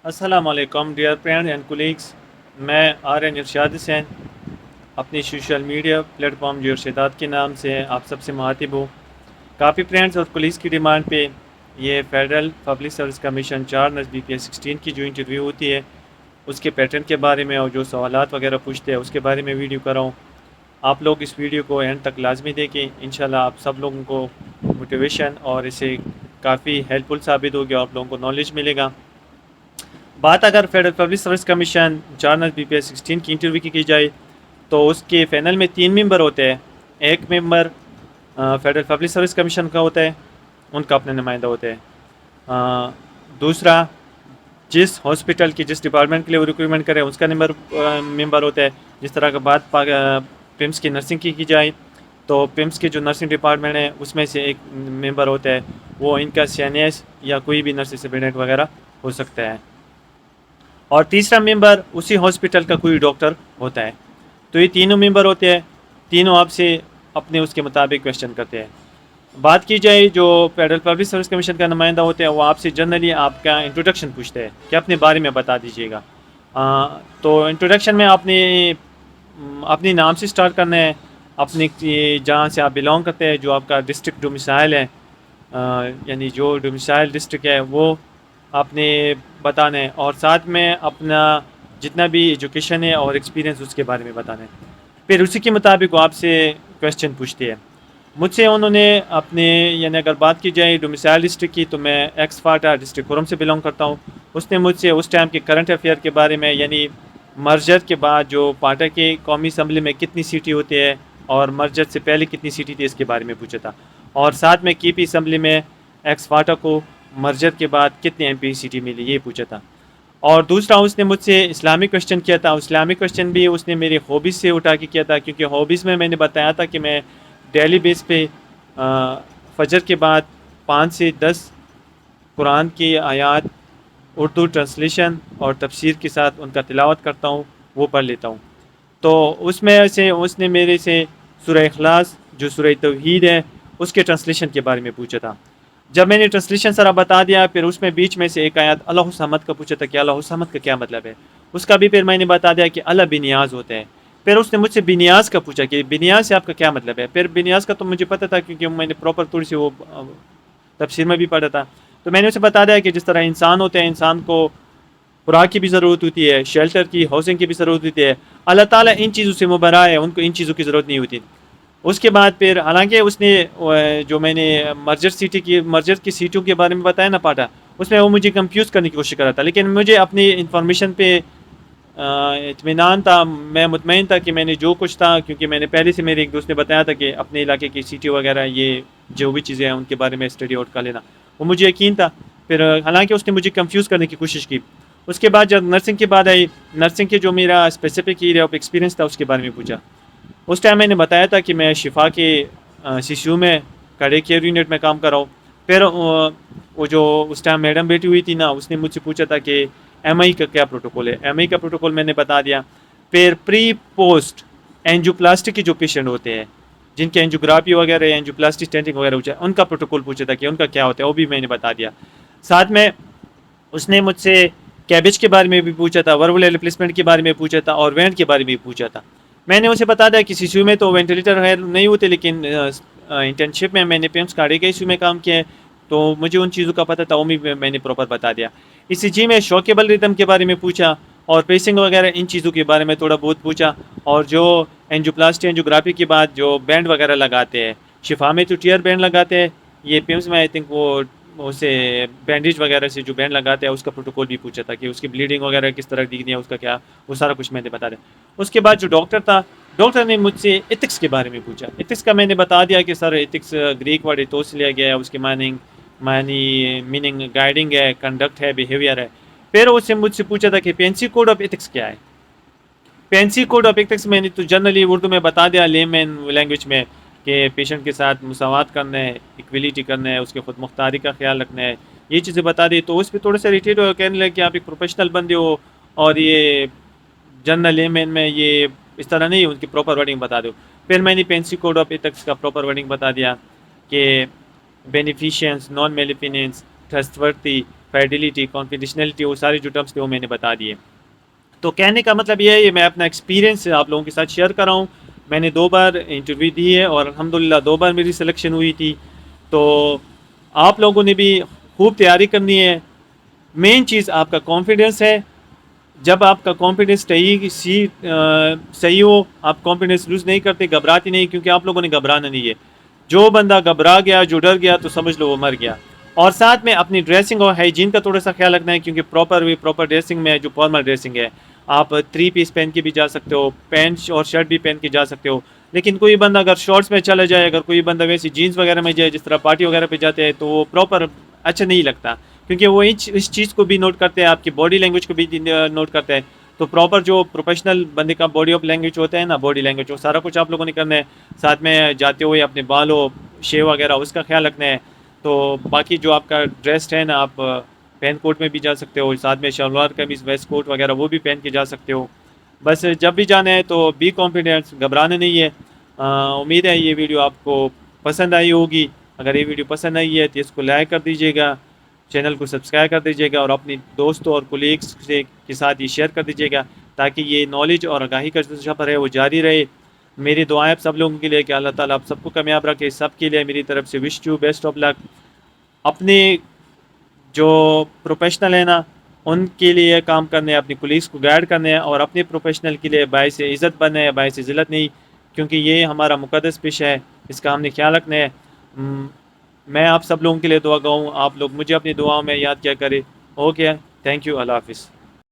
السلام علیکم dear friend and colleagues. میں آرین ارشاد حسین اپنی سوشل میڈیا پلیٹ فارم جو ارشادات کے نام سے آپ سب سے مخاطب ہوں. کافی فرینڈز اور کولیگس کی ڈیمانڈ پہ یہ federal public service commission 4 nurse BPS-16 کی جو انٹرویو ہوتی ہے اس کے پیٹرن کے بارے میں اور جو سوالات وغیرہ پوچھتے ہیں اس کے بارے میں ویڈیو کر رہا ہوں. آپ لوگ اس ویڈیو کو اینڈ تک لازمی دیکھیں. انشاءاللہ آپ سب لوگوں کو موٹیویشن اور اسے کافی ہیلپ فل ثابت ہوگی اور آپ لوگوں کو نالج ملے گا. بات اگر federal public service commission 4 nurse BPS-16 کی انٹرویو کی جائے تو اس کے پینل میں 3 ممبر ہوتے ہیں. ایک ممبر فیڈرل پبلک سروس کمیشن کا ہوتا ہے، ان کا اپنے نمائندہ ہوتے ہیں. دوسرا جس ہاسپٹل کی جس ڈپارٹمنٹ کے لیے وہ ریکروٹمنٹ کرے اس کا ممبر ہوتا ہے. جس طرح کا بات پمس کی نرسنگ کی جائے تو پمس کے جو نرسنگ ڈپارٹمنٹ ہے اس میں سے ایک ممبر ہوتا ہے، وہ ان کا CNS یا کوئی بھی نرس سپرنٹینڈنٹ وغیرہ ہو سکتا ہے. اور تیسرا ممبر اسی ہاسپٹل کا کوئی ڈاکٹر ہوتا ہے. تو یہ تینوں ممبر ہوتے ہیں، تینوں آپ سے اپنے اس کے مطابق کویشچن کرتے ہیں. بات کی جائے جو فیڈرل پبلک سروس کمیشن کا نمائندہ ہوتے ہیں وہ آپ سے جنرلی آپ کا انٹروڈکشن پوچھتے ہیں کہ اپنے بارے میں بتا دیجیے گا. تو انٹروڈکشن میں آپ نے اپنے نام سے سٹارٹ کرنا ہے، اپنی جہاں سے آپ بلانگ کرتے ہیں، جو آپ کا ڈسٹرکٹ ڈومیسائل ہے، یعنی جو ڈومیسائل ڈسٹرکٹ ہے وہ آپ نے بتانا ہے، اور ساتھ میں اپنا جتنا بھی ایجوکیشن ہے اور ایکسپیرینس اس کے بارے میں بتانا ہے. پھر اسی کے مطابق وہ آپ سے کویشچن پوچھتے ہیں. مجھ سے انہوں نے اپنے یعنی اگر بات کی جائے ڈومیسائل ڈسٹرکٹ کی تو میں ایکس فاٹا ڈسٹرکٹ کھرم سے بلانگ کرتا ہوں. اس نے مجھ سے اس ٹائم کے کرنٹ افیئر کے بارے میں، یعنی مرجر کے بعد جو پاٹا کے قومی اسمبلی میں کتنی سیٹیں ہوتی ہے اور مرجر سے پہلے کتنی سیٹیں تھی اس کے بارے میں پوچھا تھا. اور ساتھ میں KP اسمبلی میں ایکس فاٹا کو مرجر کے بعد کتنے MP سیٹیں ملی یہ پوچھا تھا. اور دوسرا اس نے مجھ سے اسلامک کویشچن کیا تھا. اسلامک کویشچن بھی اس نے میری ہابیز سے اٹھا کے کیا تھا، کیونکہ ہابیز میں نے بتایا تھا کہ میں ڈیلی بیس پہ فجر کے بعد 5 سے 10 قرآن کی آیات اردو ٹرانسلیشن اور تفسیر کے ساتھ ان کا تلاوت کرتا ہوں، وہ پڑھ لیتا ہوں. تو اس میں سے اس نے میرے سے سورہ اخلاص جو سورہ توحید ہے اس کے ٹرانسلیشن کے بارے میں پوچھا تھا. جب میں نے ٹرانسلیشن سارا بتا دیا پھر اس میں بیچ میں سے ایک آیات اللہ الصمد کا پوچھا تھا کہ اللہ الصمد کا کیا مطلب ہے. اس کا بھی پھر میں نے بتا دیا کہ اللہ بنیاز ہوتے ہیں. پھر اس نے مجھ سے بنیاز کا پوچھا کہ بنیاز سے آپ کا کیا مطلب ہے. پھر بنیاز کا تو مجھے پتہ تھا کیونکہ میں نے پراپر تھوڑی سی وہ تفسیر میں بھی پڑھا تھا. تو میں نے اسے بتا دیا کہ جس طرح انسان ہوتے ہیں، انسان کو خوراک کی بھی ضرورت ہوتی ہے، شیلٹر کی، ہاؤسنگ کی بھی ضرورت ہوتی ہے. اللہ تعالیٰ ان چیزوں سے مبرا ہے، ان کو ان چیزوں کی ضرورت نہیں ہوتی. اس کے بعد پھر حالانکہ اس نے جو میں نے مرجر کی سیٹوں کے بارے میں بتایا نا پاٹا، اس میں وہ مجھے کنفیوز کرنے کی کوشش کر رہا تھا. لیکن مجھے اپنی انفارمیشن پہ اطمینان تھا، میں مطمئن تھا کہ میں نے جو کچھ تھا، کیونکہ میں نے پہلے سے میرے ایک دوست نے بتایا تھا کہ اپنے علاقے کی سیٹی وغیرہ یہ جو بھی چیزیں ہیں ان کے بارے میں اسٹڈی آؤٹ کر لینا، وہ مجھے یقین تھا. پھر حالانکہ اس نے مجھے کنفیوز کرنے کی کوشش کی. اس کے بعد جب نرسنگ کی بات آئی، نرسنگ کے جو میرا اسپیسیفک ایریا آف ایکسپیرینس تھا اس کے بارے میں پوچھا. اس ٹائم میں نے بتایا تھا کہ میں شفا کے CCU میں کارڈیاک کیئر یونٹ میں کام کر رہا ہوں. پھر وہ جو اس ٹائم میڈم بیٹی ہوئی تھی نا، اس نے مجھ سے پوچھا تھا کہ MI کا کیا پروٹوکول ہے. MI کا پروٹوکول میں نے بتا دیا. پھر پری پوسٹ اینجیوپلاسٹی کے جو پیشنٹ ہوتے ہیں جن کے اینجیوگرافی وغیرہ اینجیوپلاسٹی اسٹینٹنگ وغیرہ ہو جائے، ان کا پروٹوکول پوچھا تھا کہ ان کا کیا ہوتا ہے، وہ بھی میں نے بتا دیا. ساتھ میں اس نے مجھ سے کیبج کے بارے میں بھی پوچھا تھا، ورول ریپلیسمنٹ کے بارے میں پوچھا تھا، اور وینٹ کے بارے میں بھی پوچھا تھا. میں نے اسے بتا دیا کہ CCU میں تو وینٹیلیٹر نہیں ہوتے، لیکن انٹرنشپ میں نے پیمس کارڈیاک ICU میں کام کیا ہے تو مجھے ان چیزوں کا پتہ تھا، وہ بھی میں نے پراپر بتا دیا. ECG میں شوکیبل ریدم کے بارے میں پوچھا، اور پیسنگ وغیرہ ان چیزوں کے بارے میں تھوڑا بہت پوچھا. اور جو اینجیوپلاسٹی اینجیوگرافی کے بعد جو بینڈ وغیرہ لگاتے ہیں، شفا میں تو ٹیئر بینڈ لگاتے ہیں، یہ پیمس میں آئی تھنک وہ اسے بینڈیج وغیرہ سے جو بینڈ لگاتے ہیں اس کا پروٹوکول بھی پوچھا تھا کہ اس کی بلیڈنگ وغیرہ کس طرح دکھنی ہے، اس کا کیا، وہ سارا کچھ میں نے بتا دیا. اس کے بعد جو ڈاکٹر تھا، ڈاکٹر نے مجھ سے ایتھکس کے بارے میں پوچھا. ایتھکس کا میں نے بتا دیا کہ سر ایتھکس گریک ورڈ ایتھوس سے لیا گیا ہے، اس کی میننگ گائیڈنگ ہے، کنڈکٹ ہے، بیہیویئر ہے. پھر اس سے مجھ سے پوچھا تھا کہ پینسی کوڈ آف ایتھکس کیا ہے. پینسی کوڈ آف ایتھکس میں نے تو جنرلی اردو میں بتا دیا، لیمن لینگویج میں، کہ پیشنٹ کے ساتھ مساوات کرنا ہے، ایکویلیٹی کرنا ہے، اس کے خود مختاری کا خیال رکھنا ہے، یہ چیزیں بتا دی. تو اس پہ تھوڑا سا اریٹیٹ ہو، کہنے لگے کہ آپ ایک پروفیشنل بندے ہو اور یہ جنرل لیمن میں یہ اس طرح نہیں، ان کی پراپر ورڈنگ بتا دو. پھر میں نے پینسی کوڈ آف ایتھکس کا پراپر ورڈنگ بتا دیا کہ بینیفیشینس، نان میلیفیننس، ٹرسٹ ورتھی، فیڈیلیٹی، کانفیڈینشنلٹی، وہ سارے جو ٹرمس تھے وہ میں نے بتا دیے. تو کہنے کا مطلب یہ ہے یہ میں اپنا ایکسپیرینس آپ لوگوں کے ساتھ شیئر کر رہا ہوں. میں نے 2 بار انٹرویو دی ہے اور الحمدللہ 2 بار میری سلیکشن ہوئی تھی. تو آپ لوگوں نے بھی خوب تیاری کرنی ہے. مین چیز آپ کا کانفیڈنس ہے. جب آپ کا کانفیڈنس صحیح ہو، آپ کانفیڈنس لوز نہیں کرتے، گھبراتے نہیں، کیونکہ آپ لوگوں نے گھبرانا نہیں ہے. جو بندہ گھبرا گیا، جو ڈر گیا، تو سمجھ لو وہ مر گیا. اور ساتھ میں اپنی ڈریسنگ اور ہائیجین کا تھوڑا سا خیال رکھنا ہے، کیونکہ پراپر ڈریسنگ میں جو فارمل ڈریسنگ ہے، آپ 3 پیس پہن کے بھی جا سکتے ہو، پینٹ اور شرٹ بھی پہن کے جا سکتے ہو. لیکن کوئی بندہ اگر شارٹس میں چلا جائے، اگر کوئی بندہ ویسی جینس وغیرہ میں جائے جس طرح پارٹی وغیرہ پہ جاتے ہیں، تو وہ پراپر اچھا نہیں لگتا، کیونکہ وہ اس چیز کو بھی نوٹ کرتے ہیں، آپ کی باڈی لینگویج کو بھی نوٹ کرتے ہیں. تو پراپر جو پروفیشنل بندے کا باڈی آف لینگویج ہوتا ہے نا، باڈی لینگویج، وہ سارا کچھ آپ لوگوں نے کرنا ہے. ساتھ میں جاتے ہوئے اپنے بالوں، شیو وغیرہ اس کا خیال رکھنا ہے. تو باقی جو آپ کا ڈریس ہے نا، آپ پین کوٹ میں بھی جا سکتے ہو، ساتھ میں شلوار قمیض، ویسٹ کوٹ وغیرہ وہ بھی پہن کے جا سکتے ہو. بس جب بھی جانا ہے تو بی کانفیڈنس، گھبرانا نہیں ہے. امید ہے یہ ویڈیو آپ کو پسند آئی ہوگی. اگر یہ ویڈیو پسند آئی ہے تو اس کو لائک کر دیجیے گا، چینل کو سبسکرائب کر دیجیے گا، اور اپنی دوستوں اور کولیگس کے ساتھ یہ شیئر کر دیجیے گا، تاکہ یہ نالج اور آگاہی کا جو سفر ہے وہ جاری رہے. میری دعائیں آپ سب لوگوں کے لیے کہ اللہ تعالیٰ آپ سب کو کامیاب رکھے. سب کے لیے میری طرف سے وش یو بیسٹ آف لک. اپنے جو پروفیشنل ہیں نا، ان کے لیے کام کرنے، اپنی کولیگس کو گائیڈ کرنے، اور اپنے پروفیشنل کے لیے باعث عزت بننے، باعث ذلت نہیں، کیونکہ یہ ہمارا مقدس پیشہ ہے، اس کا ہم نے خیال رکھنا ہے. میں آپ سب لوگوں کے لیے دعا گاؤں، آپ لوگ مجھے اپنی دعاؤں میں یاد کیا کرے. اوکے، تھینک یو، اللہ حافظ.